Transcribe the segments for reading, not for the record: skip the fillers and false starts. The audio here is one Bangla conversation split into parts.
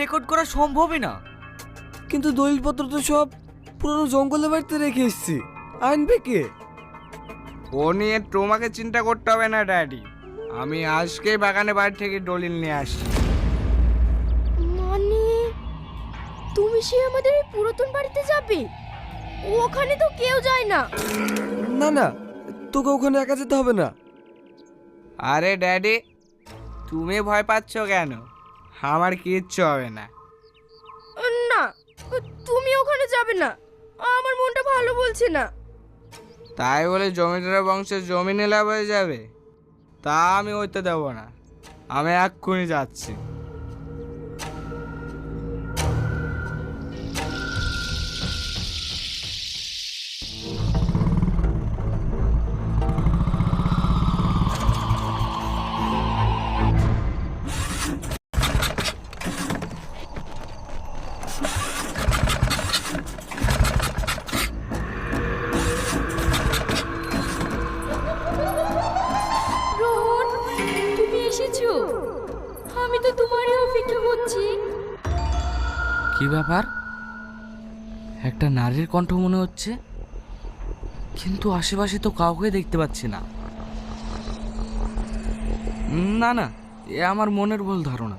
রেকর্ড করা সম্ভবই না। কিন্তু দলিলপত্র তো সব পুরনো জঙ্গলের বাড়িতে রেখে এসেছি, আনবে কে? ও নিয়ে তোমাকে চিন্তা করতে হবে না ড্যাডি, আমি আজকেই বাগানে বাড়ি থেকে দলিল নিয়ে আসি। মানে তুমি সে আমাদের এই পুরাতন বাড়িতে যাবে? ওখানে তো কেউ যায় না। না না, তোকে ওখানে একা যেতে হবে না। আরে ড্যাডি, তুমি ভয় পাচ্ছ কেন? আমার কিচ্ছু হবে না। না, তুমি ওখানে যাবে না, আমার মনটা ভালো বলছে না। তাই বলে জমিদার বংশের জমি নিলাম হয়ে যাবে? তা আমি হইতে দেবো না, আমি এক্ষুনি যাচ্ছি। রোহন, তুমি এসেছো? আমি তো তোমারই অপেক্ষা করছি। কি ব্যাপার? একটা নারীর কণ্ঠ মনে হচ্ছে, কিন্তু আশেপাশে তো কাউকে দেখতে পাচ্ছি না। না না, এ আমার মনের ভুল ধারণা।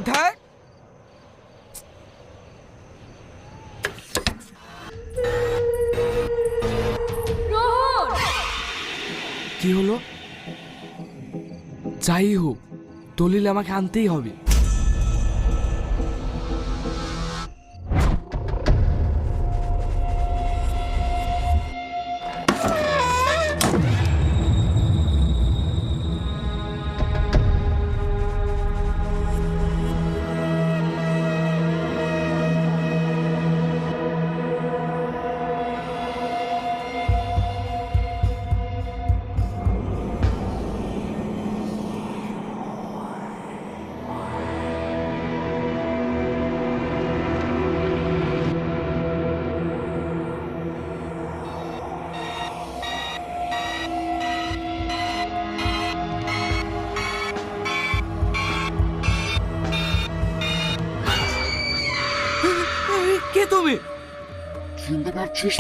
ধ্যাৎ, রোহন, কি হলো? যাই হোক, দলিল আমাকে আনতেই হবে। কে তুমি? চিনতে পারছিস?